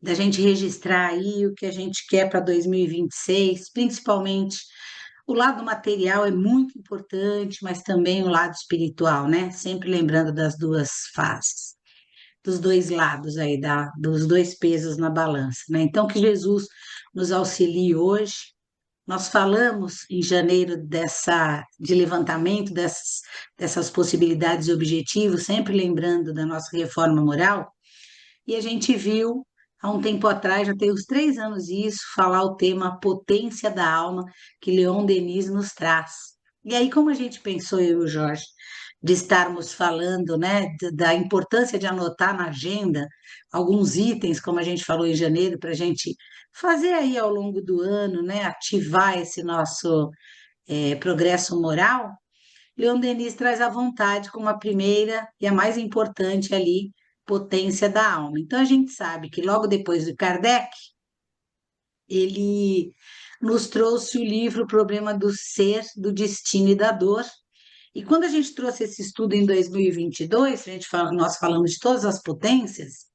da gente registrar aí o que a gente quer para 2026, principalmente o lado material é muito importante, mas também o lado espiritual, né? Sempre lembrando das duas faces, dos dois lados aí, dos dois pesos na balança, né? Então, que Jesus nos auxilie hoje. Nós falamos em janeiro de levantamento dessas possibilidades e objetivos, sempre lembrando da nossa reforma moral, e a gente viu há um tempo atrás, já tem uns 3 anos isso, falar o tema potência da alma que Leon Denis nos traz. E aí, como a gente pensou, eu e o Jorge, de estarmos falando, né, da importância de anotar na agenda alguns itens, como a gente falou em janeiro, para a gente fazer aí ao longo do ano, né, ativar esse nosso progresso moral, Leon Denis traz a vontade como a primeira e a mais importante ali, potência da alma. Então a gente sabe que logo depois de Kardec, ele nos trouxe o livro O Problema do Ser, do Destino e da Dor. E quando a gente trouxe esse estudo em 2022, nós falamos de todas as potências,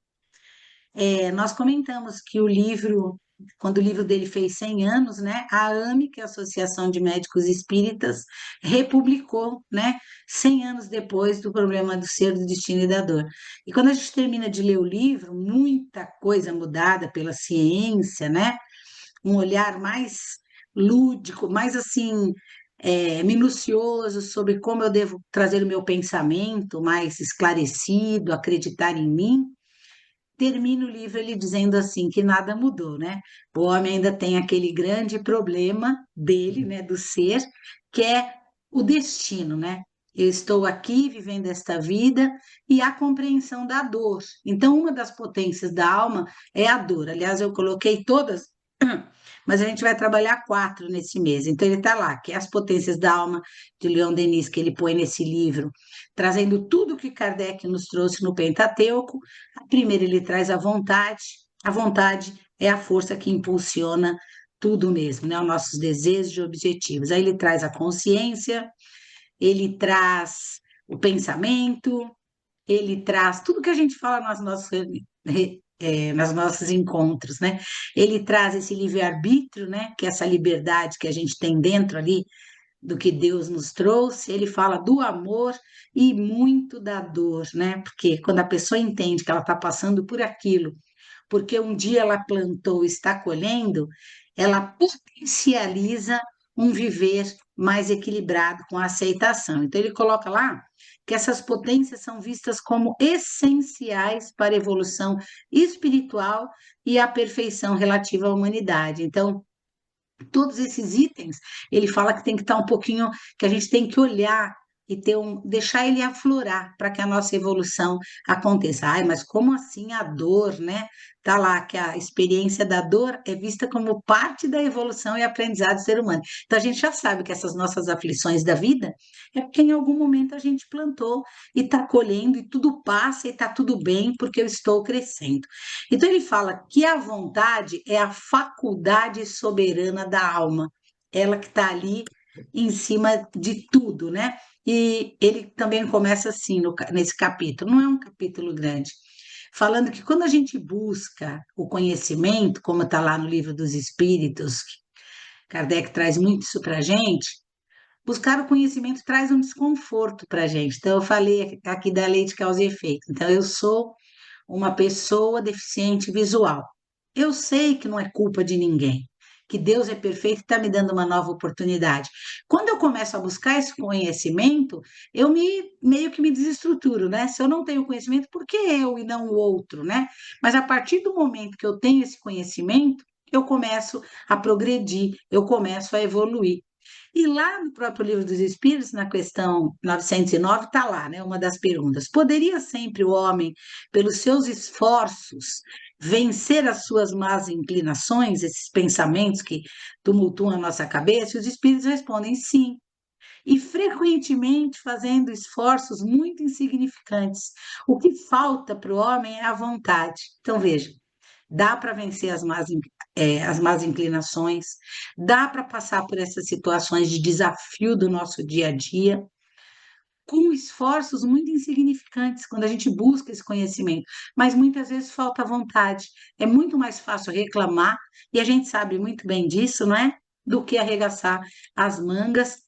nós comentamos que o livro, quando o livro dele fez 100 anos, né, a AME, que é a Associação de Médicos Espíritas, republicou, né, 100 anos depois do Problema do Ser, do Destino e da Dor. E quando a gente termina de ler o livro, muita coisa mudada pela ciência, né, um olhar mais lúdico, mais assim, minucioso sobre como eu devo trazer o meu pensamento mais esclarecido, acreditar em mim. Termina o livro ele dizendo assim que nada mudou, né? O homem ainda tem aquele grande problema dele, né, do ser, que é o destino, né? Eu estou aqui vivendo esta vida e a compreensão da dor. Então, uma das potências da alma é a dor. Aliás, eu coloquei todas, mas a gente vai trabalhar quatro nesse mês. Então, ele está lá, que é as potências da alma de Leon Denis, que ele põe nesse livro, trazendo tudo que Kardec nos trouxe no Pentateuco. A primeira, ele traz a vontade é a força que impulsiona tudo mesmo, né? Os nossos desejos e objetivos. Aí ele traz a consciência, ele traz o pensamento, ele traz tudo que a gente fala nas nossos encontros, né? Ele traz esse livre-arbítrio, né? Que é essa liberdade que a gente tem dentro ali do que Deus nos trouxe, ele fala do amor e muito da dor, né? Porque quando a pessoa entende que ela está passando por aquilo, porque um dia ela plantou e está colhendo, ela potencializa um viver mais equilibrado com a aceitação. Então, ele coloca lá que essas potências são vistas como essenciais para a evolução espiritual e a perfeição relativa à humanidade. Então, todos esses itens, ele fala que tem que estar um pouquinho, que a gente tem que olhar e deixar ele aflorar para que a nossa evolução aconteça. Ai, mas como assim a dor, né? Tá lá que a experiência da dor é vista como parte da evolução e aprendizado do ser humano. Então a gente já sabe que essas nossas aflições da vida é porque em algum momento a gente plantou e está colhendo e tudo passa e está tudo bem porque eu estou crescendo. Então, ele fala que a vontade é a faculdade soberana da alma, ela que está ali em cima de tudo, né? E ele também começa assim nesse capítulo, não é um capítulo grande, falando que quando a gente busca o conhecimento, como está lá no Livro dos Espíritos, Kardec traz muito isso para a gente, buscar o conhecimento traz um desconforto para a gente. Então, eu falei aqui da lei de causa e efeito. Então, eu sou uma pessoa deficiente visual. Eu sei que não é culpa de ninguém, que Deus é perfeito e está me dando uma nova oportunidade. Quando eu começo a buscar esse conhecimento, meio que me desestruturo, né? Se eu não tenho conhecimento, por que eu e não o outro, né? Mas a partir do momento que eu tenho esse conhecimento, eu começo a progredir, eu começo a evoluir. E lá no próprio Livro dos Espíritos, na questão 909, está lá, né, uma das perguntas. Poderia sempre o homem, pelos seus esforços, vencer as suas más inclinações, esses pensamentos que tumultuam a nossa cabeça? E os espíritos respondem sim. E frequentemente fazendo esforços muito insignificantes. O que falta para o homem é a vontade. Então, veja, dá para vencer as más inclinações, dá para passar por essas situações de desafio do nosso dia a dia, com esforços muito insignificantes quando a gente busca esse conhecimento, mas muitas vezes falta vontade. É muito mais fácil reclamar, e a gente sabe muito bem disso, não é? Do que arregaçar as mangas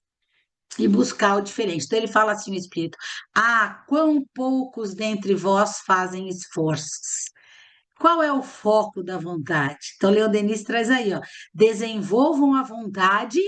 e buscar o diferente. Então ele fala assim, o Espírito: ah, quão poucos dentre vós fazem esforços. Qual é o foco da vontade? Então, Leon Denis traz aí, ó, desenvolvam a vontade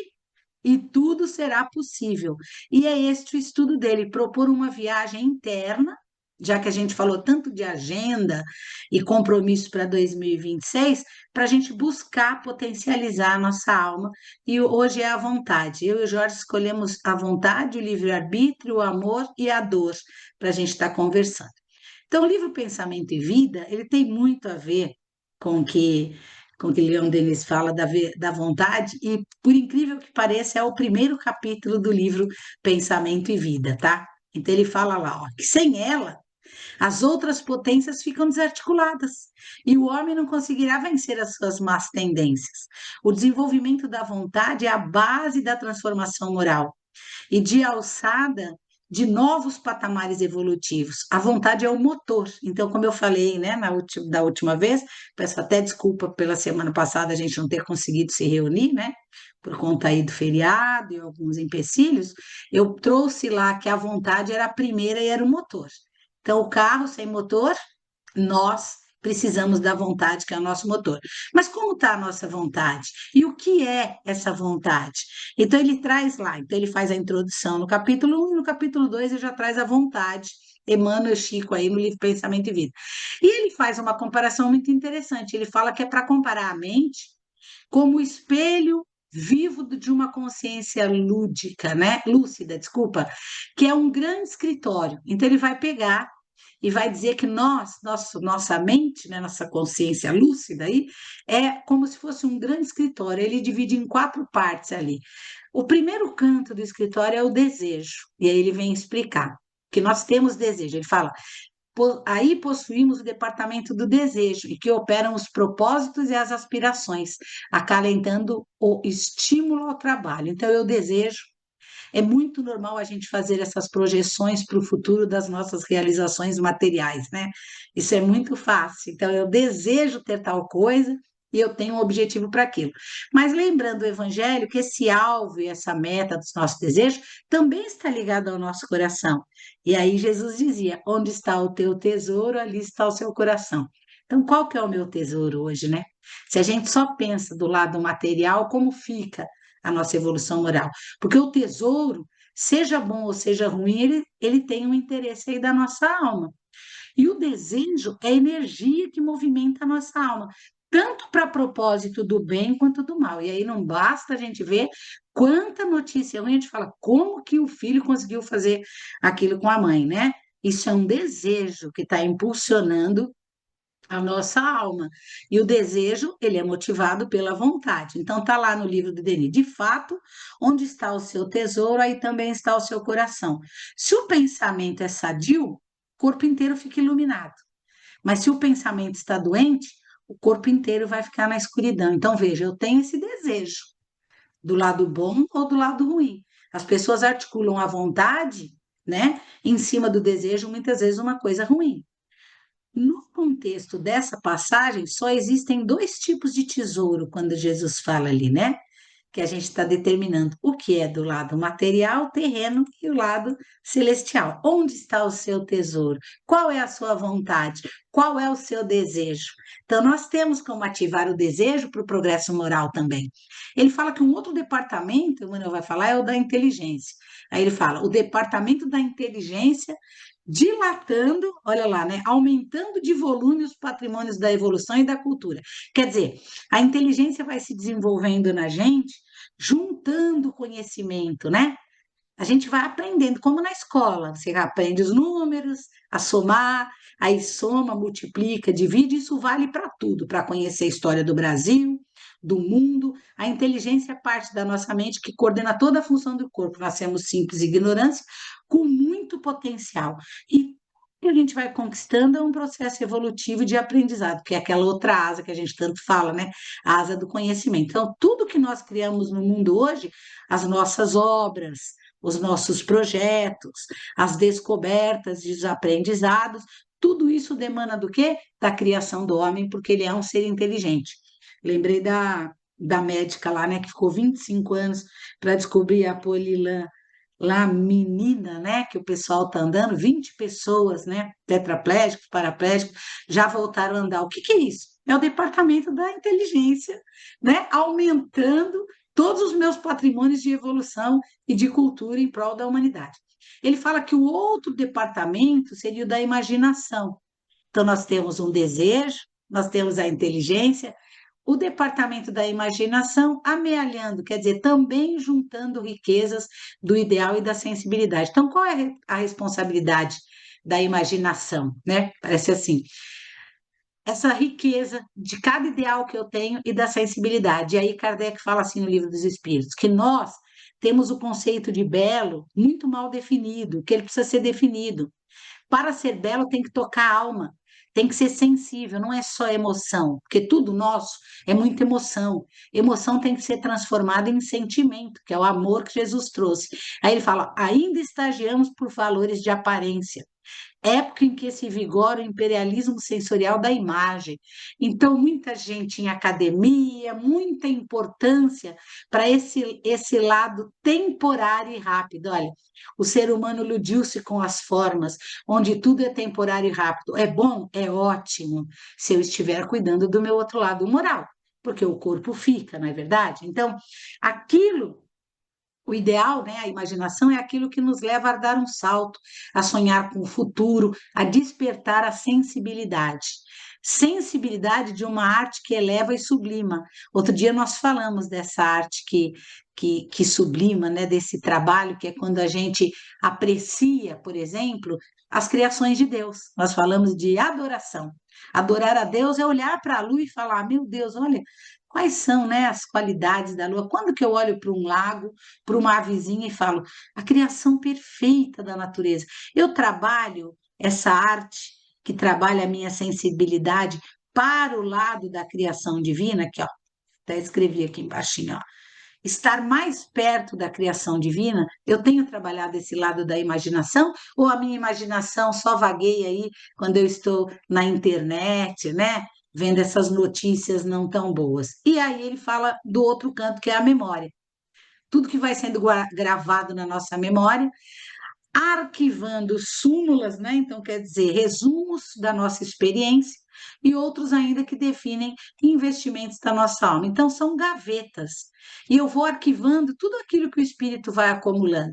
e tudo será possível. E é este o estudo dele, propor uma viagem interna, já que a gente falou tanto de agenda e compromisso para 2026, para a gente buscar potencializar a nossa alma. E hoje é a vontade. Eu e o Jorge escolhemos a vontade, o livre-arbítrio, o amor e a dor para a gente estar conversando. Então, o livro Pensamento e Vida, ele tem muito a ver com o que Leon Denis fala da vontade, e, por incrível que pareça, é o primeiro capítulo do livro Pensamento e Vida, tá? Então, ele fala lá, ó, que sem ela, as outras potências ficam desarticuladas e o homem não conseguirá vencer as suas más tendências. O desenvolvimento da vontade é a base da transformação moral e de alçada de novos patamares evolutivos. A vontade é o motor. Então, como eu falei, né, da última vez, peço até desculpa pela semana passada a gente não ter conseguido se reunir, né, por conta aí do feriado e alguns empecilhos, eu trouxe lá que a vontade era a primeira e era o motor. Então, o carro sem motor, nós precisamos da vontade, que é o nosso motor. Mas como está a nossa vontade? E o que é essa vontade? Então, ele traz lá, então ele faz a introdução no capítulo 1 e no capítulo 2 ele já traz a vontade, Emmanuel Chico aí no livro Pensamento e Vida. E ele faz uma comparação muito interessante, ele fala que é para comparar a mente como o espelho vivo de uma consciência lúdica, né? Lúcida, desculpa, que é um grande escritório. Então, ele vai pegar e vai dizer que nossa mente, né, nossa consciência lúcida aí, é como se fosse um grande escritório. Ele divide em quatro partes ali. O primeiro canto do escritório é o desejo, e aí ele vem explicar que nós temos desejo. Ele fala: aí possuímos o departamento do desejo, e que operam os propósitos e as aspirações, acalentando o estímulo ao trabalho. Então, eu desejo. É muito normal a gente fazer essas projeções para o futuro das nossas realizações materiais, né? Isso é muito fácil. Então, eu desejo ter tal coisa e eu tenho um objetivo para aquilo. Mas lembrando o Evangelho que esse alvo e essa meta dos nossos desejos também está ligado ao nosso coração. E aí Jesus dizia: onde está o teu tesouro, ali está o seu coração. Então, qual que é o meu tesouro hoje, né? Se a gente só pensa do lado material, como fica a nossa evolução moral? Porque o tesouro, seja bom ou seja ruim, ele tem um interesse aí da nossa alma. E o desejo é a energia que movimenta a nossa alma, tanto para propósito do bem quanto do mal. E aí não basta a gente ver quanta notícia ruim, a gente fala como que o filho conseguiu fazer aquilo com a mãe, né? Isso é um desejo que está impulsionando a nossa alma. E o desejo, ele é motivado pela vontade. Então, está lá no livro do Denis. De fato, onde está o seu tesouro, aí também está o seu coração. Se o pensamento é sadio, o corpo inteiro fica iluminado. Mas se o pensamento está doente, o corpo inteiro vai ficar na escuridão. Então, veja, eu tenho esse desejo, do lado bom ou do lado ruim. As pessoas articulam a vontade, né, em cima do desejo, muitas vezes uma coisa ruim. No contexto dessa passagem, só existem dois tipos de tesouro quando Jesus fala ali, né? Que a gente está determinando o que é do lado material, terreno, e o lado celestial. Onde está o seu tesouro? Qual é a sua vontade? Qual é o seu desejo? Então, nós temos como ativar o desejo para o progresso moral também. Ele fala que um outro departamento, o Manuel vai falar, é o da inteligência. Aí ele fala: o departamento da inteligência dilatando, olha lá, né, aumentando de volume os patrimônios da evolução e da cultura. Quer dizer, a inteligência vai se desenvolvendo na gente, juntando conhecimento, né? A gente vai aprendendo, como na escola, você aprende os números, a somar, aí soma, multiplica, divide, isso vale para tudo, para conhecer a história do Brasil, do mundo. A inteligência é parte da nossa mente que coordena toda a função do corpo. Nós temos simples ignorância com muito potencial. E o que a gente vai conquistando é um processo evolutivo de aprendizado, que é aquela outra asa que a gente tanto fala, né? A asa do conhecimento. Então, tudo que nós criamos no mundo hoje, as nossas obras, os nossos projetos, as descobertas e os aprendizados, tudo isso demanda do quê? Da criação do homem, porque ele é um ser inteligente. Lembrei da médica lá, né, que ficou 25 anos para descobrir a polilã lá, menina, né, que o pessoal tá andando, 20 pessoas, né, tetraplégicos, paraplégicos, já voltaram a andar. O que que é isso? É o departamento da inteligência, né, aumentando todos os meus patrimônios de evolução e de cultura em prol da humanidade. Ele fala que o outro departamento seria o da imaginação. Então, nós temos um desejo, nós temos a inteligência, o departamento da imaginação amealhando, quer dizer, também juntando riquezas do ideal e da sensibilidade. Então, qual é a responsabilidade da imaginação, né? Parece assim, essa riqueza de cada ideal que eu tenho e da sensibilidade. E aí Kardec fala assim no Livro dos Espíritos, que nós temos o conceito de belo muito mal definido, que ele precisa ser definido. Para ser belo tem que tocar a alma, tem que ser sensível, não é só emoção, porque tudo nosso é muita emoção. Emoção tem que ser transformada em sentimento, que é o amor que Jesus trouxe. Aí ele fala: ainda estagiamos por valores de aparência, época em que se vigora o imperialismo sensorial da imagem. Então, muita gente em academia, muita importância para esse lado temporário e rápido. Olha, o ser humano iludiu-se com as formas, onde tudo é temporário e rápido. É bom? É ótimo, se eu estiver cuidando do meu outro lado moral, porque o corpo fica, não é verdade? Então, aquilo o ideal, né, a imaginação é aquilo que nos leva a dar um salto, a sonhar com o futuro, a despertar a sensibilidade. Sensibilidade de uma arte que eleva e sublima. Outro dia nós falamos dessa arte que sublima, né, desse trabalho, que é quando a gente aprecia, por exemplo, as criações de Deus. Nós falamos de adoração. Adorar a Deus é olhar para a lua e falar: meu Deus, olha, quais são, né, as qualidades da lua? Quando que eu olho para um lago, para uma avezinha e falo, a criação perfeita da natureza. Eu trabalho essa arte que trabalha a minha sensibilidade para o lado da criação divina, que ó, até escrevi aqui embaixo, ó, estar mais perto da criação divina, eu tenho trabalhado esse lado da imaginação, ou a minha imaginação só vagueia aí quando eu estou na internet, né? Vendo essas notícias não tão boas. E aí ele fala do outro canto, que é a memória. Tudo que vai sendo gravado na nossa memória, arquivando súmulas, né? Então, quer dizer, resumos da nossa experiência e outros ainda que definem investimentos da nossa alma. Então, são gavetas. E eu vou arquivando tudo aquilo que o espírito vai acumulando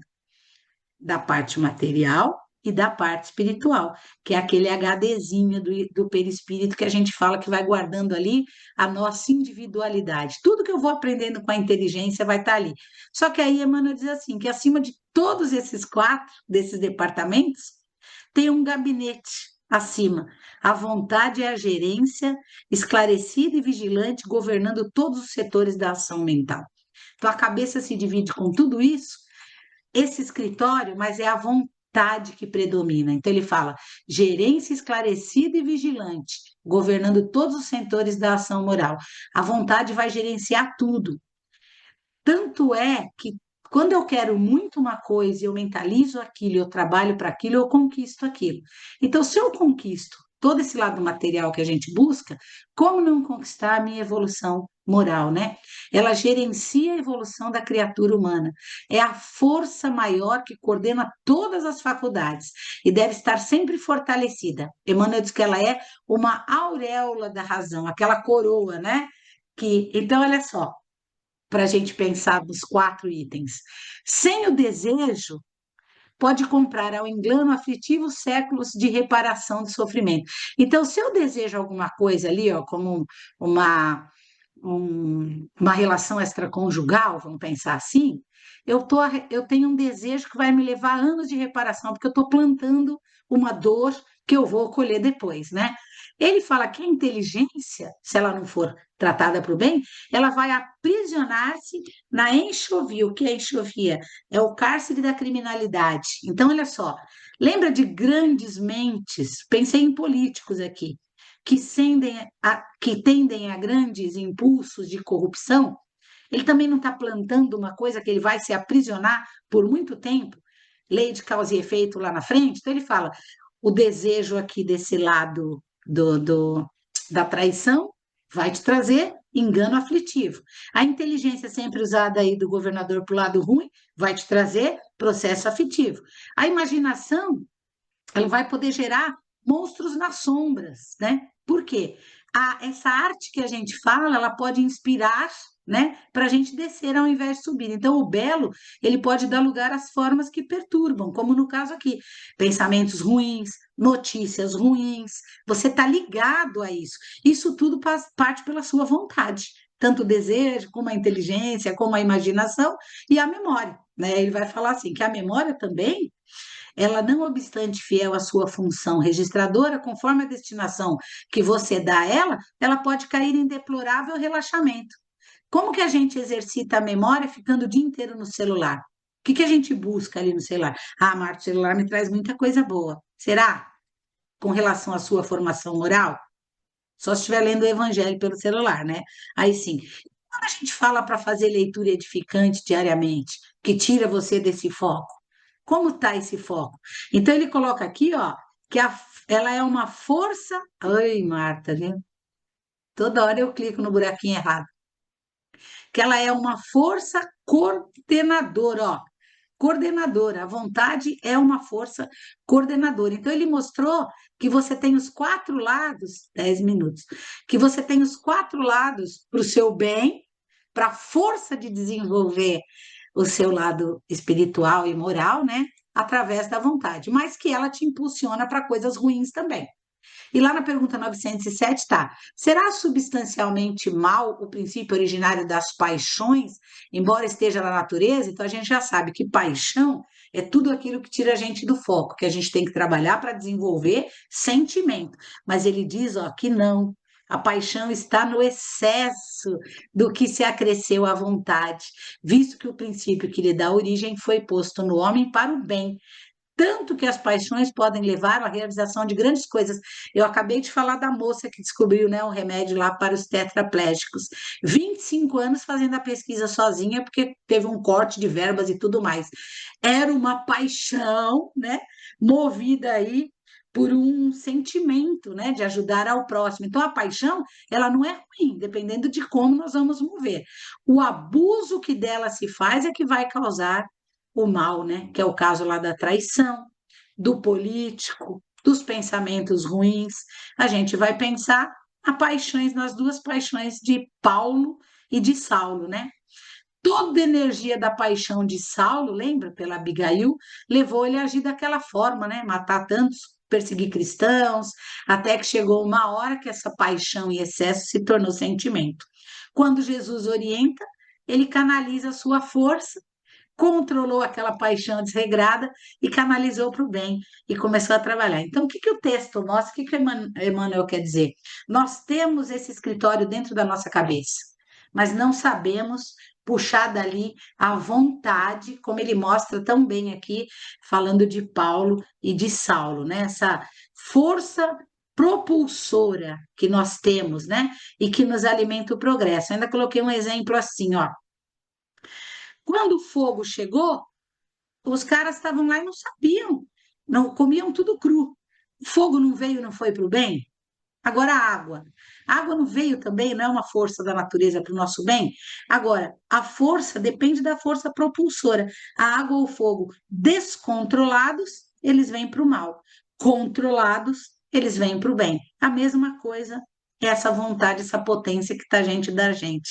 da parte material e da parte espiritual, que é aquele HDzinho do perispírito que a gente fala que vai guardando ali a nossa individualidade. Tudo que eu vou aprendendo com a inteligência vai estar ali. Só que aí Emmanuel diz assim, que acima de todos esses quatro, desses departamentos, tem um gabinete acima. A vontade é a gerência, esclarecida e vigilante, governando todos os setores da ação mental. Então, a cabeça se divide com tudo isso, esse escritório, mas é a vontade que predomina. Então, ele fala gerência esclarecida e vigilante, governando todos os setores da ação moral. A vontade vai gerenciar tudo. Tanto é que quando eu quero muito uma coisa, eu mentalizo aquilo, eu trabalho para aquilo, eu conquisto aquilo. Então, se eu conquisto todo esse lado material que a gente busca, como não conquistar a minha evolução moral, né? Ela gerencia a evolução da criatura humana. É a força maior que coordena todas as faculdades e deve estar sempre fortalecida. Emmanuel diz que ela é uma auréola da razão, aquela coroa, né? Então, olha só, para a gente pensar nos quatro itens. Sem o desejo, pode comprar ao engano aflitivo séculos de reparação de sofrimento. Então, se eu desejo alguma coisa ali, ó, como uma, uma relação extraconjugal, vamos pensar assim, eu tenho um desejo que vai me levar anos de reparação, porque eu estou plantando uma dor que eu vou colher depois, né? Ele fala que a inteligência, se ela não for tratada para o bem, ela vai aprisionar-se na enxovia. O que é enxovia? É o cárcere da criminalidade. Então, olha só, lembra de grandes mentes, pensei em políticos aqui, que tendem a grandes impulsos de corrupção? Ele também não está plantando uma coisa que ele vai se aprisionar por muito tempo, lei de causa e efeito lá na frente. Então ele fala, o desejo aqui desse lado da traição vai te trazer engano aflitivo. A inteligência sempre usada aí do governador para o lado ruim vai te trazer processo afetivo. A imaginação, ela vai poder gerar monstros nas sombras, né? Por quê? Essa arte que a gente fala, ela pode inspirar, né, para a gente descer ao invés de subir. Então, o belo, ele pode dar lugar às formas que perturbam, como no caso aqui, pensamentos ruins, notícias ruins. Você está ligado a isso. Isso tudo parte pela sua vontade. Tanto o desejo, como a inteligência, como a imaginação e a memória, né? Ele vai falar assim, que a memória também ela, não obstante fiel à sua função registradora, conforme a destinação que você dá a ela, ela pode cair em deplorável relaxamento. Como que a gente exercita a memória ficando o dia inteiro no celular? O que que a gente busca ali no celular? Ah, Marta, o celular me traz muita coisa boa. Será? Com relação à sua formação moral? Só se estiver lendo o evangelho pelo celular, né? Aí sim. Quando a gente fala para fazer leitura edificante diariamente, que tira você desse foco, como está esse foco? Então ele coloca aqui, ó, que ela é uma força. Ai, Marta, viu? Toda hora eu clico no buraquinho errado. Que ela é uma força coordenadora, ó. Coordenadora, a vontade é uma força coordenadora. Então, ele mostrou que você tem os quatro lados, 10 minutos, que você tem os quatro lados para o seu bem, para a força de desenvolver o seu lado espiritual e moral, né? Através da vontade, mas que ela te impulsiona para coisas ruins também. E lá na pergunta 907 está: será substancialmente mal o princípio originário das paixões, embora esteja na natureza? Então a gente já sabe que paixão é tudo aquilo que tira a gente do foco, que a gente tem que trabalhar para desenvolver sentimento. Mas ele diz, ó, que não. A paixão está no excesso do que se acresceu à vontade, visto que o princípio que lhe dá origem foi posto no homem para o bem, tanto que as paixões podem levar à realização de grandes coisas. Eu acabei de falar da moça que descobriu, né, o remédio lá para os tetraplégicos. 25 anos fazendo a pesquisa sozinha, porque teve um corte de verbas e tudo mais. Era uma paixão, né, movida aí por um sentimento, né, de ajudar ao próximo. Então, a paixão, ela não é ruim, dependendo de como nós vamos mover. O abuso que dela se faz é que vai causar o mal, né? Que é o caso lá da traição, do político, dos pensamentos ruins. A gente vai pensar nas duas paixões de Paulo e de Saulo, né? Toda a energia da paixão de Saulo, lembra, pela Abigail, levou ele a agir daquela forma, né? Matar tantos, perseguir cristãos, até que chegou uma hora que essa paixão e excesso se tornou sentimento. Quando Jesus orienta, ele canaliza a sua força, controlou aquela paixão desregrada e canalizou para o bem e começou a trabalhar. Então, o que, que o texto mostra? O que, que Emmanuel quer dizer? Nós temos esse escritório dentro da nossa cabeça, mas não sabemos puxar dali a vontade, como ele mostra tão bem aqui, falando de Paulo e de Saulo, né? Essa força propulsora que nós temos, né? E que nos alimenta o progresso. Eu ainda coloquei um exemplo assim, ó. Quando o fogo chegou, os caras estavam lá e não sabiam, não comiam tudo cru. O fogo não veio, não foi para o bem? Agora a água. A água não veio também, não é uma força da natureza para o nosso bem? Agora, a força depende da força propulsora. A água ou o fogo descontrolados, eles vêm para o mal. Controlados, eles vêm para o bem. A mesma coisa é essa vontade, essa potência que está gente da gente.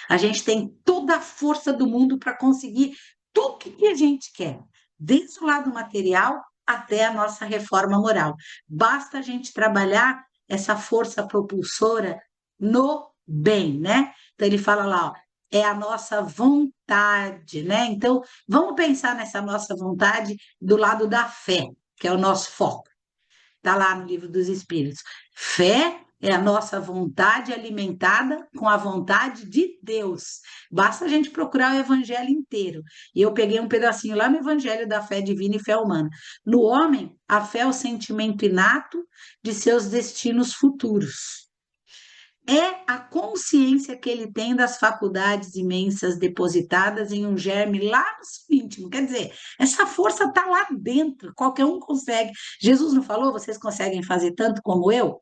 A gente tem toda a força do mundo para conseguir tudo que a gente quer, desde o lado material até a nossa reforma moral. Basta a gente trabalhar essa força propulsora no bem, né? Então ele fala lá, ó, é a nossa vontade, né? Então vamos pensar nessa nossa vontade do lado da fé, que é o nosso foco. Está lá no livro dos Espíritos. Fé é a nossa vontade alimentada com a vontade de Deus. Basta a gente procurar o evangelho inteiro. E eu peguei um pedacinho lá no evangelho da fé divina e fé humana. No homem, a fé é o sentimento inato de seus destinos futuros. é a consciência que ele tem das faculdades imensas depositadas em um germe lá no seu íntimo. Quer dizer, essa força está lá dentro, qualquer um consegue. Jesus não falou, vocês conseguem fazer tanto como eu?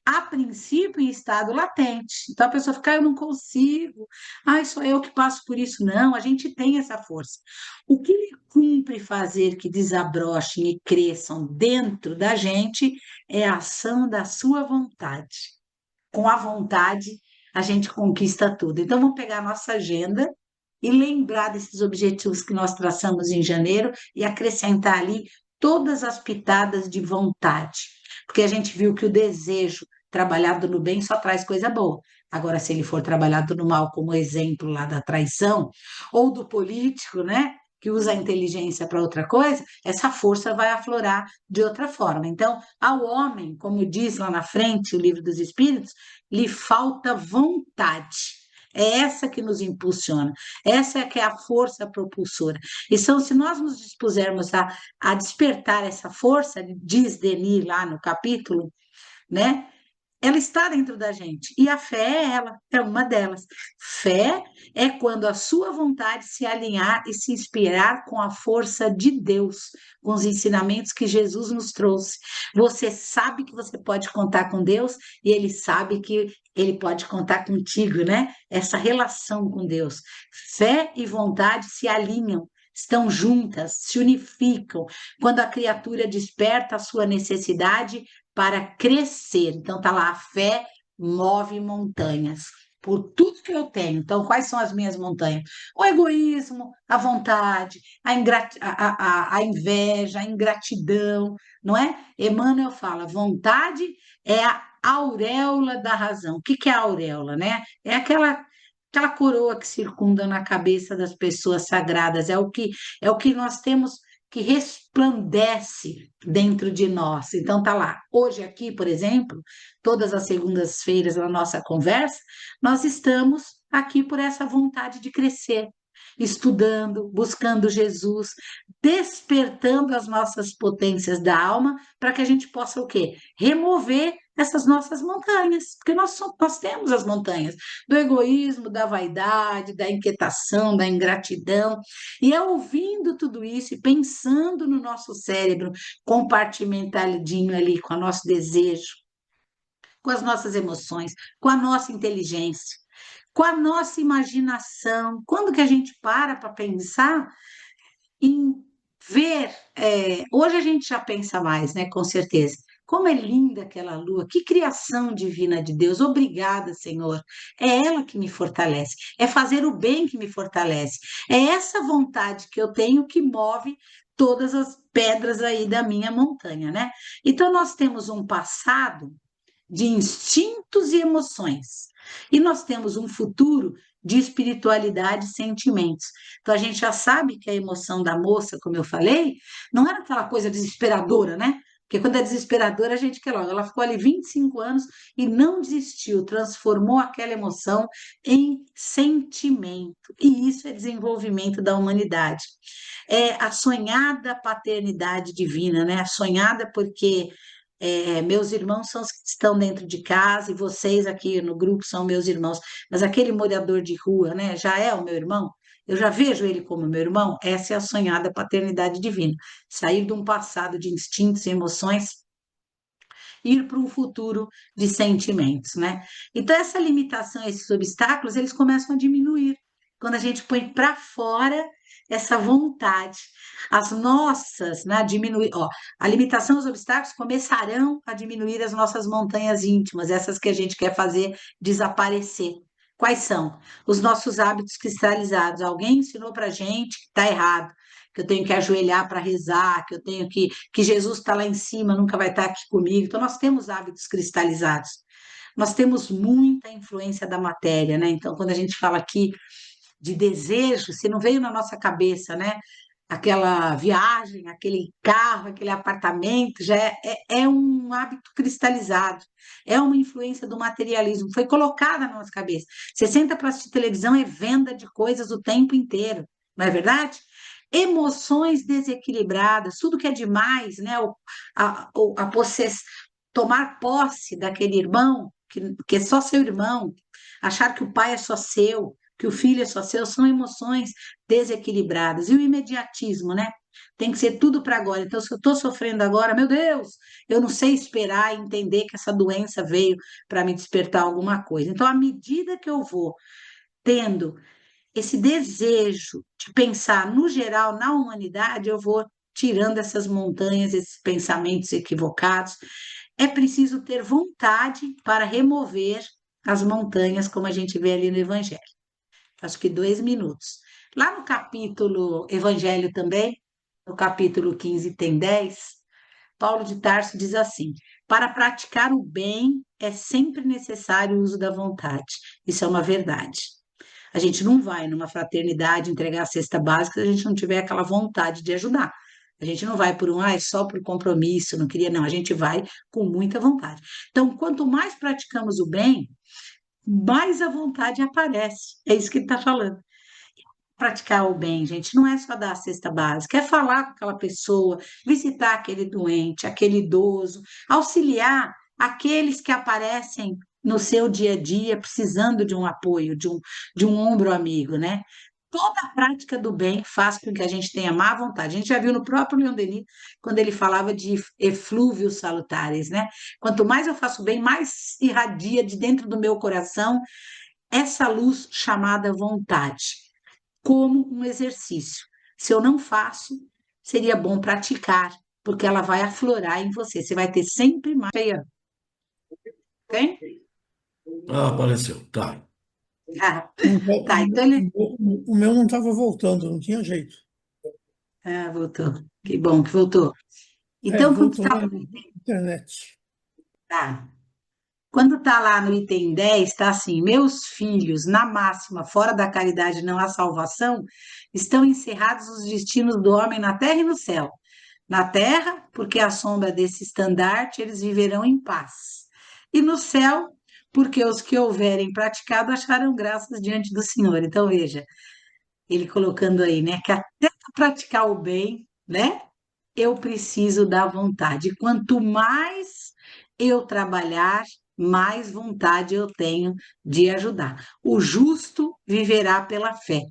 A princípio em estado latente. Então a pessoa fica, eu não consigo, ai, sou eu que passo por isso. Não, a gente tem essa força. O que lhe cumpre fazer que desabrochem e cresçam dentro da gente é a ação da sua vontade. Com a vontade, a gente conquista tudo. Então, vamos pegar a nossa agenda e lembrar desses objetivos que nós traçamos em janeiro e acrescentar ali todas as pitadas de vontade. Porque a gente viu que o desejo trabalhado no bem só traz coisa boa. Agora, se ele for trabalhado no mal, como exemplo lá da traição, ou do político, né? Que usa a inteligência para outra coisa, essa força vai aflorar de outra forma. Então, ao homem, como diz lá na frente o livro dos Espíritos, lhe falta vontade. É essa que nos impulsiona, essa é que é a força propulsora. Então, se nós nos dispusermos a despertar essa força, diz Denis lá no capítulo, né? Ela está dentro da gente. E a fé é ela, é uma delas. Fé é quando a sua vontade se alinhar e se inspirar com a força de Deus, com os ensinamentos que Jesus nos trouxe. Você sabe que você pode contar com Deus e ele sabe que ele pode contar contigo, né? Essa relação com Deus. Fé e vontade se alinham. Estão juntas, se unificam. Quando a criatura desperta a sua necessidade para crescer. Então, tá lá, a fé move montanhas. Por tudo que eu tenho. Então, quais são as minhas montanhas? O egoísmo, a vontade, a inveja, a ingratidão, não é? Emmanuel fala, vontade é a auréola da razão. O que que é a auréola, né? É aquela coroa que circunda na cabeça das pessoas sagradas. É o que nós temos que resplandece dentro de nós. Então tá lá. Hoje aqui, por exemplo, todas as segundas-feiras na nossa conversa, nós estamos aqui por essa vontade de crescer, estudando, buscando Jesus, despertando as nossas potências da alma para que a gente possa o quê? Remover essas nossas montanhas, porque nós temos as montanhas do egoísmo, da vaidade, da inquietação, da ingratidão, e é ouvindo tudo isso e pensando no nosso cérebro compartimentadinho ali com o nosso desejo, com as nossas emoções, com a nossa inteligência, com a nossa imaginação. Quando que a gente para pensar em ver, hoje a gente já pensa mais, né, com certeza. Como é linda aquela lua, que criação divina de Deus. Obrigada, Senhor. É ela que me fortalece, é fazer o bem que me fortalece. É essa vontade que eu tenho que move todas as pedras aí da minha montanha, né? Então nós temos um passado de instintos e emoções. E nós temos um futuro de espiritualidade e sentimentos. Então a gente já sabe que a emoção da moça, como eu falei, não era aquela coisa desesperadora, né? Porque quando é desesperadora, a gente quer logo. Ela ficou ali 25 anos e não desistiu, transformou aquela emoção em sentimento. E isso é desenvolvimento da humanidade. É a sonhada paternidade divina, né? A sonhada porque meus irmãos são os que estão dentro de casa e vocês aqui no grupo são meus irmãos, mas aquele morador de rua, né, já é o meu irmão? Eu já vejo ele como meu irmão? Essa é a sonhada paternidade divina. Sair de um passado de instintos e emoções, ir para um futuro de sentimentos, né? Então, essa limitação, esses obstáculos, eles começam a diminuir quando a gente põe para fora essa vontade. As nossas, né, diminuir, ó, a limitação, os obstáculos começarão a diminuir as nossas montanhas íntimas, essas que a gente quer fazer desaparecer. Quais são? Os nossos hábitos cristalizados. Alguém ensinou para gente que está errado, que eu tenho que ajoelhar para rezar, que eu tenho que Jesus está lá em cima, nunca vai estar aqui comigo. Então, nós temos hábitos cristalizados. Nós temos muita influência da matéria, né? Então, quando a gente fala aqui de desejo, se não veio na nossa cabeça, né? Aquela viagem, aquele carro, aquele apartamento, já é um hábito cristalizado, é uma influência do materialismo, foi colocada na nossa cabeça. Você senta para assistir televisão, é venda de coisas o tempo inteiro, não é verdade? Emoções desequilibradas, tudo que é demais, né? A, tomar posse daquele irmão que é só seu irmão, achar que o pai é só seu, que o filho é só seu, são emoções desequilibradas. E o imediatismo, né? Tem que ser tudo para agora. Então, se eu estou sofrendo agora, meu Deus, eu não sei esperar e entender que essa doença veio para me despertar alguma coisa. Então, à medida que eu vou tendo esse desejo de pensar no geral, na humanidade, eu vou tirando essas montanhas, esses pensamentos equivocados. É preciso ter vontade para remover as montanhas, como a gente vê ali no Evangelho. Acho que 2 minutos. Lá no capítulo Evangelho também, no capítulo 15 tem 10, Paulo de Tarso diz assim: para praticar o bem é sempre necessário o uso da vontade. Isso é uma verdade. A gente não vai numa fraternidade entregar a cesta básica se a gente não tiver aquela vontade de ajudar. A gente não vai só por compromisso, não queria, não. A gente vai com muita vontade. Então, quanto mais praticamos o bem, mais a vontade aparece. É isso que ele está falando. Praticar o bem, gente, não é só dar a cesta básica, é falar com aquela pessoa, visitar aquele doente, aquele idoso, auxiliar aqueles que aparecem no seu dia a dia precisando de um apoio, de um ombro amigo, né? Toda a prática do bem faz com que a gente tenha má vontade. A gente já viu no próprio Leon Denis, quando ele falava de eflúvios salutares, né? Quanto mais eu faço bem, mais irradia de dentro do meu coração essa luz chamada vontade como um exercício. Se eu não faço, seria bom praticar, porque ela vai aflorar em você. Você vai ter sempre mais. Ok? Ah, apareceu. Tá. Ah, O tá, então ele. o meu não estava voltando, não tinha jeito. Ah, voltou. Que bom que voltou. É, Então, quando voltou está na internet. tá, quando tá lá no item 10 está assim: meus filhos, na máxima, fora da caridade não há salvação, estão encerrados os destinos do homem na terra e no céu. Na terra, porque à sombra desse estandarte eles viverão em paz. E no céu, porque os que houverem praticado acharão graças diante do Senhor. Então, veja, ele colocando aí, né, que até para praticar o bem, né, eu preciso da vontade. Quanto mais eu trabalhar, mais vontade eu tenho de ajudar. O justo viverá pela fé.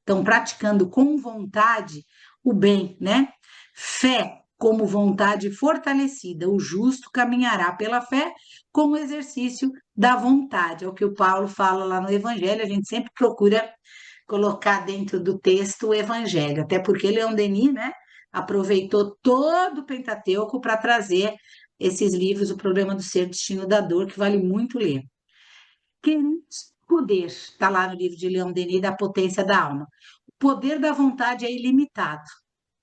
Então, praticando com vontade o bem, né? Fé como vontade fortalecida. O justo caminhará pela fé com o exercício da vontade. É o que o Paulo fala lá no Evangelho. A gente sempre procura colocar dentro do texto o Evangelho, até porque Leon Denis, né, aproveitou todo o Pentateuco para trazer esses livros, O Problema do Ser, Destino da Dor, que vale muito ler. Queremos poder, está lá no livro de Leon Denis, da potência da alma. O poder da vontade é ilimitado.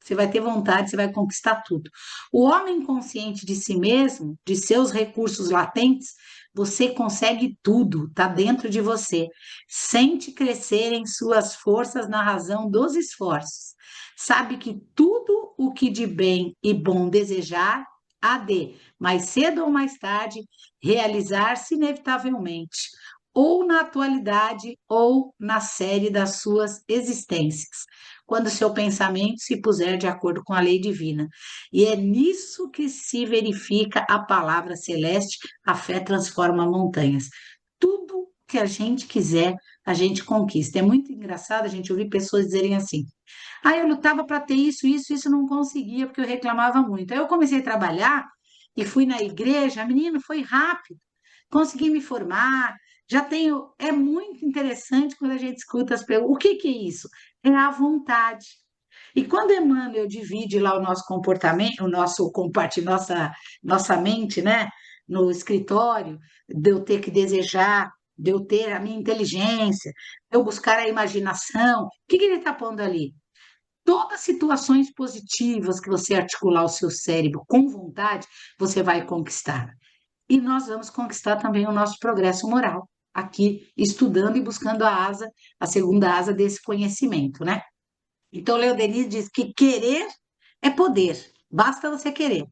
Você vai ter vontade, você vai conquistar tudo. O homem consciente de si mesmo, de seus recursos latentes, você consegue tudo, está dentro de você. Sente crescer em suas forças na razão dos esforços. Sabe que tudo o que de bem e bom desejar, há de, mais cedo ou mais tarde, realizar-se inevitavelmente, ou na atualidade ou na série das suas existências quando seu pensamento se puser de acordo com a lei divina. E é nisso que se verifica a palavra celeste, a fé transforma montanhas. Tudo que a gente quiser, a gente conquista. É muito engraçado a gente ouvir pessoas dizerem assim: ah, eu lutava para ter isso, não conseguia porque eu reclamava muito. Aí eu comecei a trabalhar e fui na igreja, menino, foi rápido, consegui me formar, já tenho. É muito interessante quando a gente escuta as perguntas: o que que é isso? É a vontade. E quando Emmanuel divide lá o nosso comportamento, o nosso nossa mente, né, no escritório, de eu ter que desejar, de eu ter a minha inteligência, de eu buscar a imaginação, o que que ele está pondo ali? Todas situações positivas que você articular o seu cérebro com vontade, você vai conquistar. E nós vamos conquistar também o nosso progresso moral, aqui estudando e buscando a segunda asa desse conhecimento, né? Então, Leo Denis diz que querer é poder, basta você querer.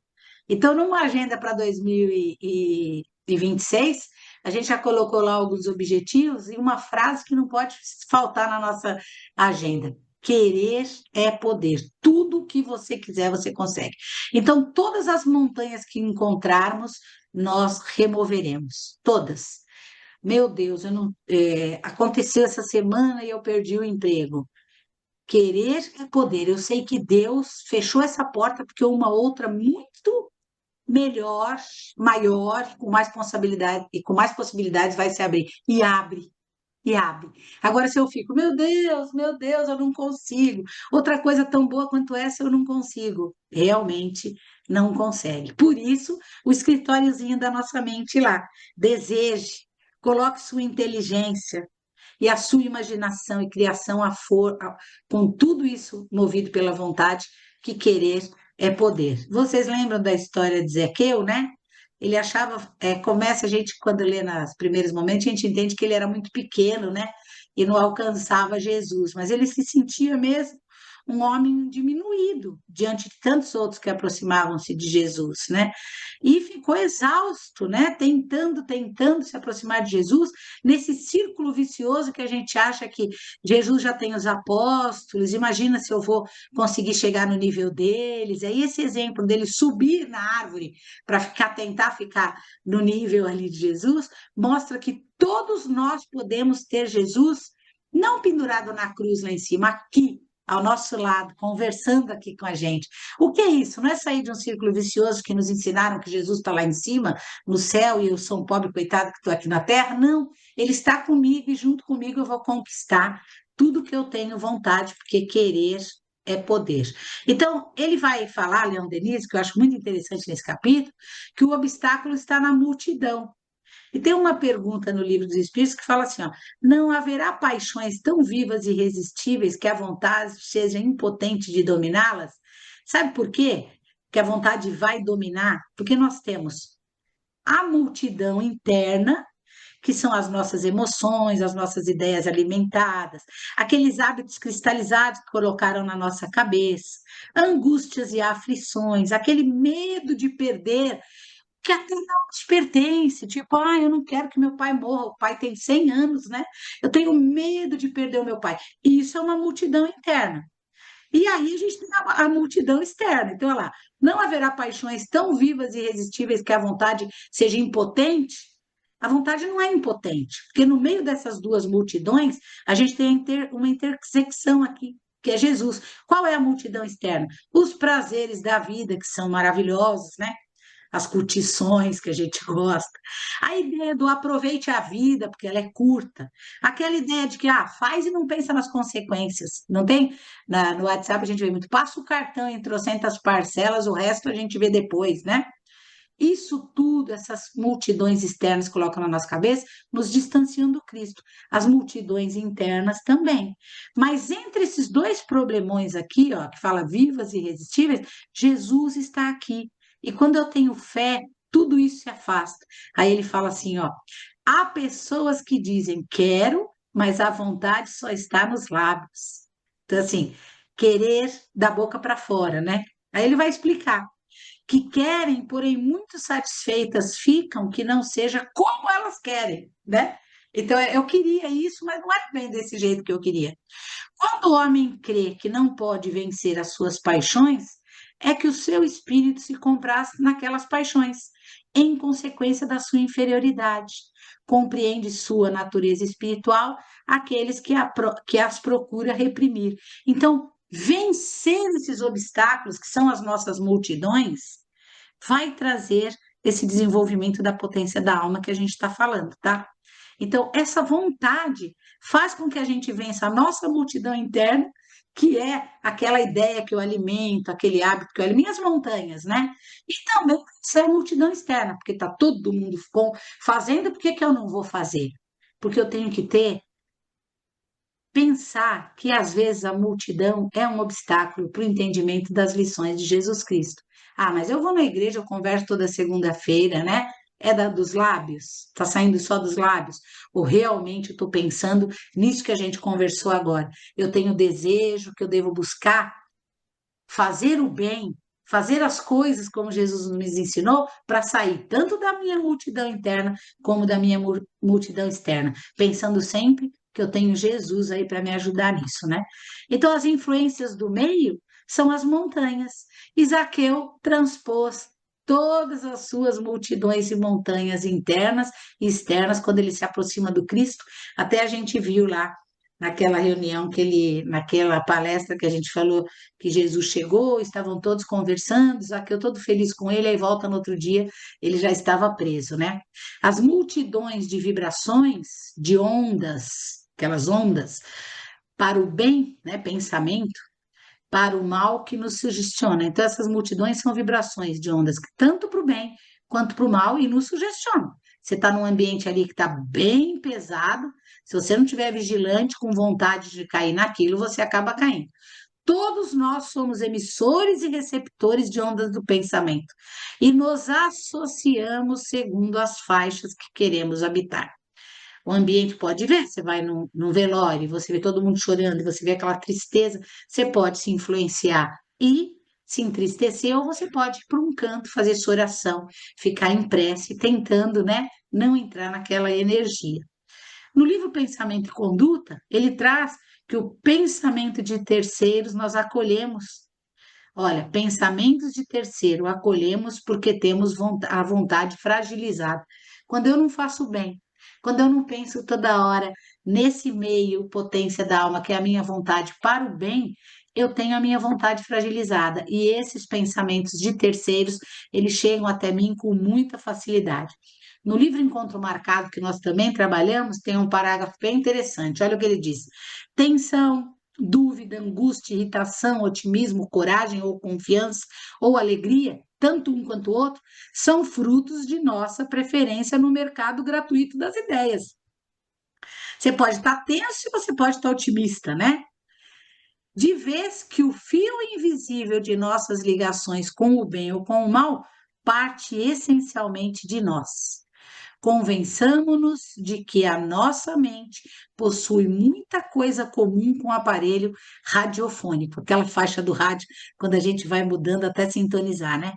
Então, numa agenda para 2026, a gente já colocou lá alguns objetivos e uma frase que não pode faltar na nossa agenda. Querer é poder. Tudo que você quiser, você consegue. Então, todas as montanhas que encontrarmos, nós removeremos, todas. Meu Deus, eu não, aconteceu essa semana e eu perdi o emprego. Querer é poder. Eu sei que Deus fechou essa porta porque uma outra muito melhor, maior, com mais responsabilidade e com mais possibilidades vai se abrir. E abre. E abre. Agora, se eu fico, meu Deus, eu não consigo. Outra coisa tão boa quanto essa, eu não consigo. Realmente não consegue. Por isso, o escritóriozinho da nossa mente lá. Deseje, coloque sua inteligência e a sua imaginação e criação com tudo isso movido pela vontade, que querer é poder. Vocês lembram da história de Zaqueu, né? Ele achava, começa a gente, quando lê nos primeiros momentos, a gente entende que ele era muito pequeno, né? E não alcançava Jesus, mas ele se sentia mesmo um homem diminuído diante de tantos outros que aproximavam-se de Jesus, né? E ficou exausto, né? Tentando se aproximar de Jesus, nesse círculo vicioso que a gente acha que Jesus já tem os apóstolos, imagina se eu vou conseguir chegar no nível deles. Aí esse exemplo dele subir na árvore para tentar ficar no nível ali de Jesus, mostra que todos nós podemos ter Jesus não pendurado na cruz lá em cima, aqui ao nosso lado, conversando aqui com a gente. O que é isso? Não é sair de um círculo vicioso que nos ensinaram que Jesus está lá em cima, no céu, e eu sou um pobre coitado que estou aqui na terra. Não, ele está comigo e junto comigo eu vou conquistar tudo que eu tenho vontade, porque querer é poder. Então, ele vai falar, Leão Denis, que eu acho muito interessante nesse capítulo, que o obstáculo está na multidão. E tem uma pergunta no Livro dos Espíritos que fala assim, ó, não haverá paixões tão vivas e irresistíveis que a vontade seja impotente de dominá-las? Sabe por quê? Que a vontade vai dominar? Porque nós temos a multidão interna, que são as nossas emoções, as nossas ideias alimentadas, aqueles hábitos cristalizados que colocaram na nossa cabeça, angústias e aflições, aquele medo de perder que até não te pertence, tipo, eu não quero que meu pai morra, o pai tem 100 anos, né? Eu tenho medo de perder o meu pai. Isso é uma multidão interna. E aí a gente tem a multidão externa. Então, olha lá, não haverá paixões tão vivas e irresistíveis que a vontade seja impotente. A vontade não é impotente, porque no meio dessas duas multidões, a gente tem uma intersecção aqui, que é Jesus. Qual é a multidão externa? Os prazeres da vida, que são maravilhosos, né? As curtições que a gente gosta, a ideia do aproveite a vida, porque ela é curta, aquela ideia de que faz e não pensa nas consequências, não tem? No WhatsApp a gente vê muito, passa o cartão em trocentas parcelas, o resto a gente vê depois, né? Isso tudo, essas multidões externas que colocam na nossa cabeça, nos distanciam do Cristo. As multidões internas também. Mas entre esses dois problemões aqui, ó, que fala vivas e irresistíveis, Jesus está aqui. E quando eu tenho fé, tudo isso se afasta. Aí ele fala assim, ó, há pessoas que dizem quero, mas a vontade só está nos lábios. Então, assim, querer da boca para fora, né? Aí ele vai explicar que querem, porém muito satisfeitas ficam, que não seja como elas querem, né? Então, eu queria isso, mas não era bem desse jeito que eu queria. Quando o homem crê que não pode vencer as suas paixões, é que o seu espírito se compraz naquelas paixões, em consequência da sua inferioridade. Compreende sua natureza espiritual aqueles que as procura reprimir. Então, vencer esses obstáculos, que são as nossas multidões, vai trazer esse desenvolvimento da potência da alma que a gente está falando, tá? Então, essa vontade faz com que a gente vença a nossa multidão interna, que é aquela ideia que eu alimento, aquele hábito que eu alimento, minhas montanhas, né? E também ser a multidão externa, porque está todo mundo fazendo, por que que eu não vou fazer? Porque eu tenho que pensar que às vezes a multidão é um obstáculo para o entendimento das lições de Jesus Cristo. Mas eu vou na igreja, eu converso toda segunda-feira, né? É dos lábios? Está saindo só dos lábios? Ou realmente estou pensando nisso que a gente conversou agora? Eu tenho desejo que eu devo buscar fazer o bem, fazer as coisas como Jesus nos ensinou, para sair tanto da minha multidão interna como da minha multidão externa, pensando sempre que eu tenho Jesus aí para me ajudar nisso, né? Então, as influências do meio são as montanhas. Isaqueu transpôs todas as suas multidões e montanhas internas e externas, quando ele se aproxima do Cristo. Até a gente viu lá naquela reunião naquela palestra que a gente falou que Jesus chegou, estavam todos conversando, Zaqueu todo feliz com ele, aí volta no outro dia, ele já estava preso, né? As multidões de vibrações, de ondas, aquelas ondas, para o bem, né, pensamento, para o mal que nos sugestiona. Então, essas multidões são vibrações de ondas, tanto para o bem quanto para o mal, e nos sugestionam. Você está num ambiente ali que está bem pesado, se você não estiver vigilante, com vontade de cair naquilo, você acaba caindo. Todos nós somos emissores e receptores de ondas do pensamento e nos associamos segundo as faixas que queremos habitar. O ambiente pode ver, você vai num velório, você vê todo mundo chorando, e você vê aquela tristeza, você pode se influenciar e se entristecer, ou você pode ir para um canto fazer sua oração, ficar em prece, tentando, né, não entrar naquela energia. No livro Pensamento e Conduta, ele traz que o pensamento de terceiros nós acolhemos. Olha, pensamentos de terceiro acolhemos porque temos a vontade fragilizada. Quando eu não faço bem, quando eu não penso toda hora nesse meio potência da alma, que é a minha vontade para o bem, eu tenho a minha vontade fragilizada. E esses pensamentos de terceiros, eles chegam até mim com muita facilidade. No livro Encontro Marcado, que nós também trabalhamos, tem um parágrafo bem interessante. Olha o que ele diz: tensão, dúvida, angústia, irritação, otimismo, coragem ou confiança ou alegria, tanto um quanto o outro, são frutos de nossa preferência no mercado gratuito das ideias. Você pode estar tenso e você pode estar otimista, né? De vez que o fio invisível de nossas ligações com o bem ou com o mal parte essencialmente de nós. Convençamo-nos de que a nossa mente possui muita coisa comum com o aparelho radiofônico, aquela faixa do rádio, quando a gente vai mudando até sintonizar, né?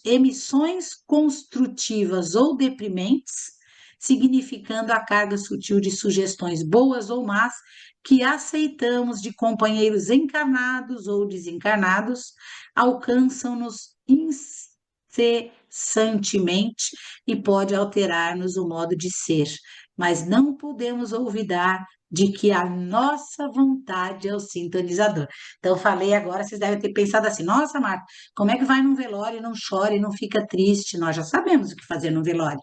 Emissões construtivas ou deprimentes, significando a carga sutil de sugestões boas ou más que aceitamos de companheiros encarnados ou desencarnados, alcançam-nos incessantemente e pode alterar-nos o modo de ser, mas não podemos olvidar de que a nossa vontade é o sintonizador. Então, eu falei agora, vocês devem ter pensado assim: nossa, Marta, como é que vai num velório e não chora e não fica triste? Nós já sabemos o que fazer no velório,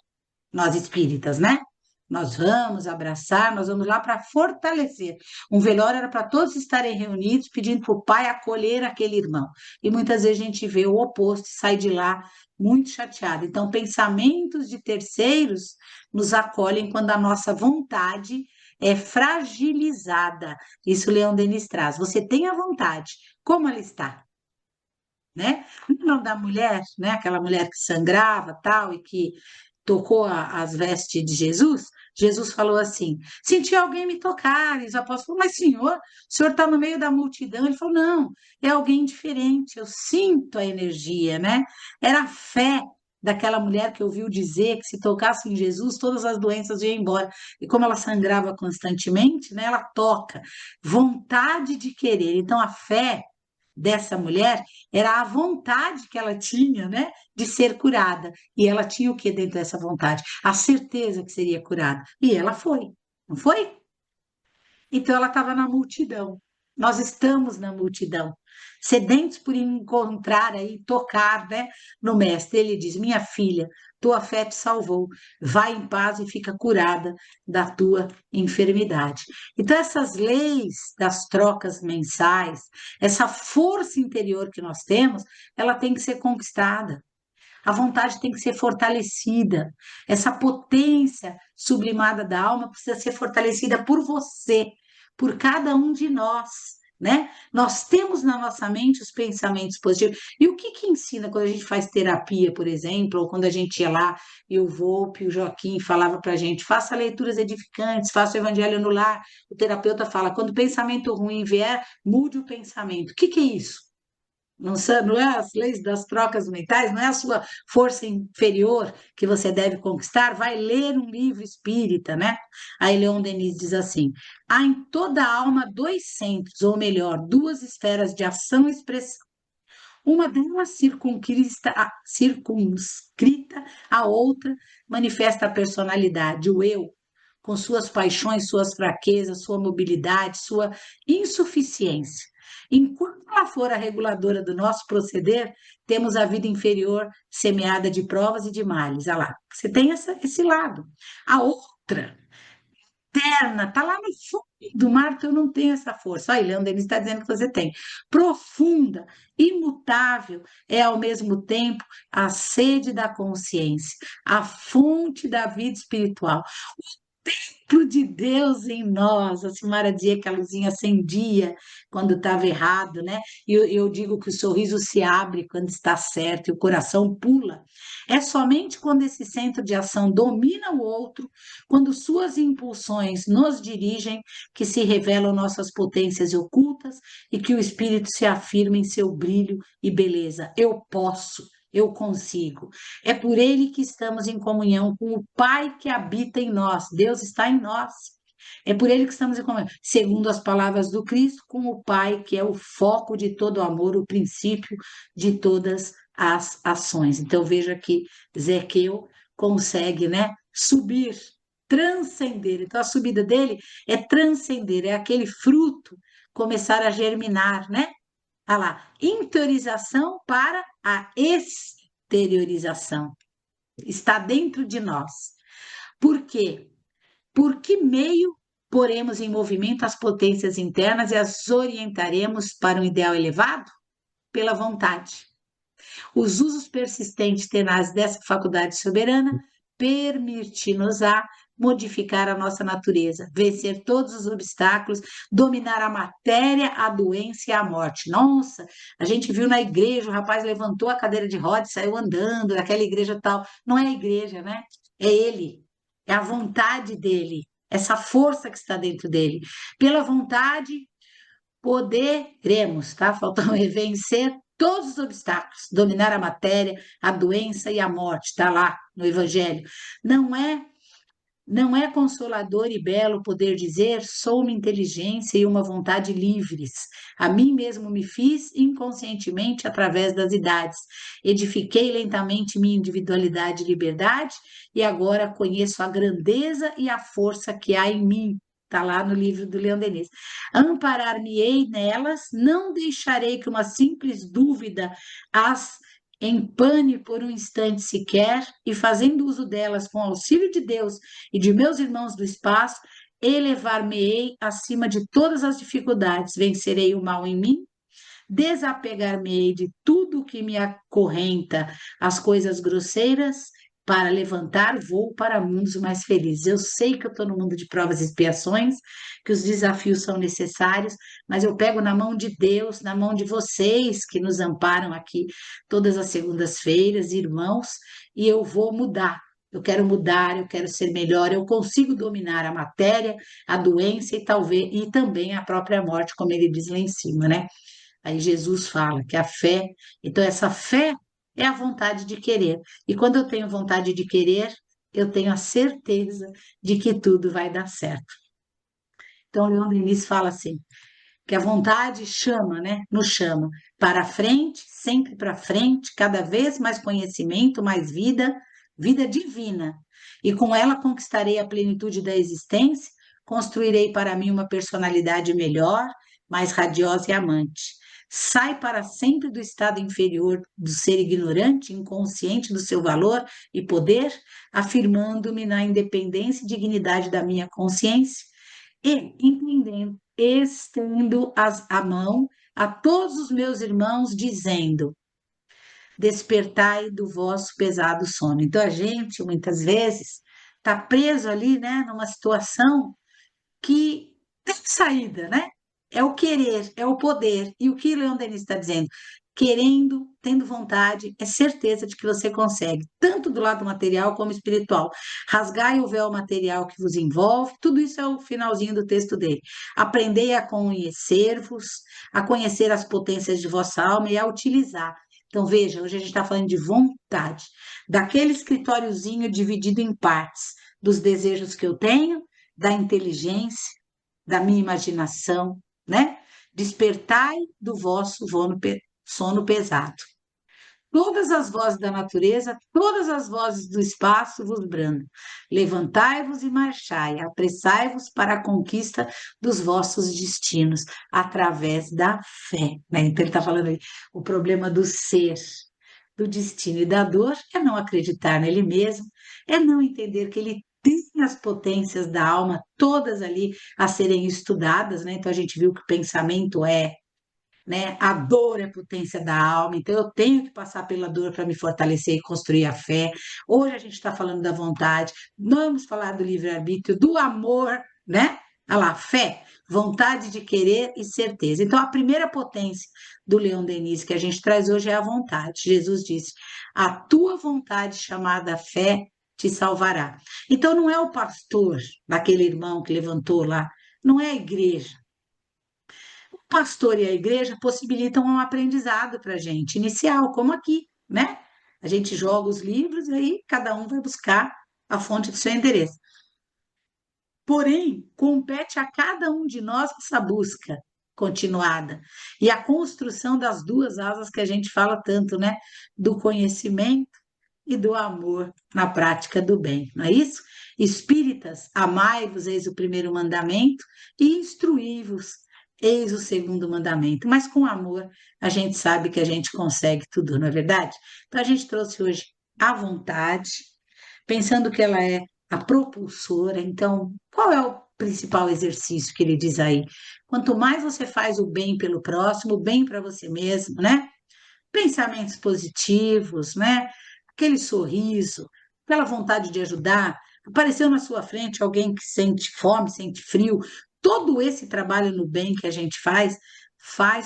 nós espíritas, né? Nós vamos abraçar, nós vamos lá para fortalecer. Um velório era para todos estarem reunidos, pedindo para o pai acolher aquele irmão. E muitas vezes a gente vê o oposto e sai de lá muito chateado. Então, pensamentos de terceiros nos acolhem quando a nossa vontade é fragilizada. Isso Leão Denis traz. Você tem a vontade, como ela está? Né? Não da mulher, né? Aquela mulher que sangrava, tal, e que tocou as vestes de Jesus. Jesus falou assim: senti alguém me tocar. E os apóstolos falaram: mas senhor, o senhor está no meio da multidão. Ele falou: não, é alguém diferente, eu sinto a energia, né? Era a fé daquela mulher que ouviu dizer que se tocasse em Jesus, todas as doenças iam embora. E como ela sangrava constantemente, né, ela toca. Vontade de querer. Então, a fé dessa mulher era a vontade que ela tinha, né, de ser curada. E ela tinha o que dentro dessa vontade? A certeza que seria curada. E ela foi, não foi? Então ela estava na multidão. Nós estamos na multidão, sedentos por encontrar aí, tocar, né, no mestre. Ele diz: minha filha, tua fé te salvou. Vai em paz e fica curada da tua enfermidade. Então, essas leis das trocas mensais, essa força interior que nós temos, ela tem que ser conquistada. A vontade tem que ser fortalecida. Essa potência sublimada da alma precisa ser fortalecida por você, por cada um de nós, né? Nós temos na nossa mente os pensamentos positivos. E o que que ensina quando a gente faz terapia, por exemplo, ou quando a gente ia lá e o Volpe, o Joaquim falava para a gente: faça leituras edificantes, faça o evangelho no lar. O terapeuta fala: quando o pensamento ruim vier, mude o pensamento. O que que é isso? Não é as leis das trocas mentais, não é a sua força inferior que você deve conquistar, vai ler um livro espírita, né? Aí Leon Denis diz assim: há em toda a alma dois centros, ou melhor, duas esferas de ação e expressão. Uma delas circunscrita, a outra manifesta a personalidade, o eu, com suas paixões, suas fraquezas, sua mobilidade, sua insuficiência. Enquanto ela for a reguladora do nosso proceder, temos a vida inferior semeada de provas e de males. Olha lá, você tem esse lado. A outra eterna, está lá no fundo do mar, que eu não tenho essa força. Olha, Leandro, ele está dizendo que você tem. Profunda, imutável, é ao mesmo tempo a sede da consciência, a fonte da vida espiritual, templo de Deus em nós. A Silmara dizia que a luzinha acendia quando estava errado, né? E eu digo que o sorriso se abre quando está certo e o coração pula. É somente quando esse centro de ação domina o outro, quando suas impulsões nos dirigem, que se revelam nossas potências ocultas e que o espírito se afirma em seu brilho e beleza. Eu posso. Eu consigo. É por ele que estamos em comunhão com o Pai que habita em nós. Deus está em nós. É por ele que estamos em comunhão, segundo as palavras do Cristo, com o Pai, que é o foco de todo o amor, o princípio de todas as ações. Então veja que Zequeu consegue, né, subir, transcender. Então a subida dele é transcender, é aquele fruto começar a germinar, né? Olha lá, interiorização para a exteriorização. Está dentro de nós. Por quê? Por que meio poremos em movimento as potências internas e as orientaremos para um ideal elevado? Pela vontade. Os usos persistentes e tenazes dessa faculdade soberana permitir-nos-á modificar a nossa natureza, vencer todos os obstáculos, dominar a matéria, a doença e a morte. Nossa, a gente viu na igreja, o rapaz levantou a cadeira de rodas e saiu andando, naquela igreja tal. Não é a igreja, né? É ele, é a vontade dele, essa força que está dentro dele. Pela vontade, poderemos, tá? Faltam vencer todos os obstáculos, dominar a matéria, a doença e a morte, tá lá no Evangelho. Não é não é consolador e belo poder dizer: sou uma inteligência e uma vontade livres. A mim mesmo me fiz inconscientemente através das idades. Edifiquei lentamente minha individualidade e liberdade e agora conheço a grandeza e a força que há em mim. Está lá no livro do Leon Denis. Amparar-me-ei nelas, não deixarei que uma simples dúvida as empane por um instante sequer, e fazendo uso delas com auxílio de Deus e de meus irmãos do espaço, elevar-me-ei acima de todas as dificuldades, vencerei o mal em mim, desapegar-me-ei de tudo que me acorrenta, as coisas grosseiras, para levantar voo para mundos mais felizes. Eu sei que eu estou no mundo de provas e expiações, que os desafios são necessários, mas eu pego na mão de Deus, na mão de vocês que nos amparam aqui todas as segundas-feiras, irmãos, e eu vou mudar. Eu quero mudar, eu quero ser melhor, eu consigo dominar a matéria, a doença e talvez e também a própria morte, como ele diz lá em cima, né? Aí Jesus fala que a fé, então essa fé é a vontade de querer. E quando eu tenho vontade de querer, eu tenho a certeza de que tudo vai dar certo. Então, Leon Denis fala assim, que a vontade chama, né? Nos chama para frente, sempre para frente, cada vez mais conhecimento, mais vida, vida divina. E com ela conquistarei a plenitude da existência, construirei para mim uma personalidade melhor, mais radiosa e amante. Sai para sempre do estado inferior do ser ignorante, inconsciente do seu valor e poder, afirmando-me na independência e dignidade da minha consciência e entendendo, estendo a mão a todos os meus irmãos, dizendo: despertai do vosso pesado sono. Então, a gente, muitas vezes, está preso ali, né, numa situação que tem saída, né? É o querer, é o poder. E o que Leon Denis está dizendo? Querendo, tendo vontade, é certeza de que você consegue, tanto do lado material como espiritual. Rasgai o véu material que vos envolve, tudo isso é o finalzinho do texto dele. Aprendei a conhecer-vos, a conhecer as potências de vossa alma e a utilizar. Então, veja, hoje a gente está falando de vontade, daquele escritóriozinho dividido em partes, dos desejos que eu tenho, da inteligência, da minha imaginação, né? Despertai do vosso sono pesado. Todas as vozes da natureza, todas as vozes do espaço vos brandam. Levantai-vos e marchai, apressai-vos para a conquista dos vossos destinos, através da fé. Né? Então, ele está falando aí, o problema do ser, do destino e da dor é não acreditar nele mesmo, é não entender que ele tem as potências da alma todas ali a serem estudadas, né? Então, a gente viu que o pensamento é, né? A dor é a potência da alma, então eu tenho que passar pela dor para me fortalecer e construir a fé. Hoje a gente está falando da vontade, vamos falar do livre-arbítrio, do amor, né? Olha lá, fé, vontade de querer e certeza. Então, a primeira potência do Leon Denis que a gente traz hoje é a vontade. Jesus disse: a tua vontade, chamada fé, te salvará. Então, não é o pastor, daquele irmão que levantou lá, não é a igreja pastor e a igreja possibilitam um aprendizado para a gente, inicial, como aqui, né? A gente joga os livros e aí cada um vai buscar a fonte do seu endereço. Porém, compete a cada um de nós essa busca continuada e a construção das duas asas que a gente fala tanto, né? Do conhecimento e do amor na prática do bem, não é isso? Espíritas, amai-vos, eis o primeiro mandamento, e instruí-vos, eis o segundo mandamento. Mas com amor, a gente sabe que a gente consegue tudo, não é verdade? Então, a gente trouxe hoje a vontade, pensando que ela é a propulsora. Então, qual é o principal exercício que ele diz aí? Quanto mais você faz o bem pelo próximo, o bem para você mesmo, né? Pensamentos positivos, né? Aquele sorriso, aquela vontade de ajudar. Apareceu na sua frente alguém que sente fome, sente frio. Todo esse trabalho no bem que a gente faz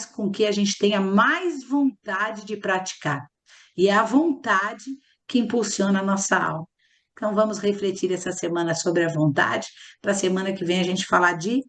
com que a gente tenha mais vontade de praticar. E é a vontade que impulsiona a nossa alma. Então, vamos refletir essa semana sobre a vontade, para a semana que vem a gente falar de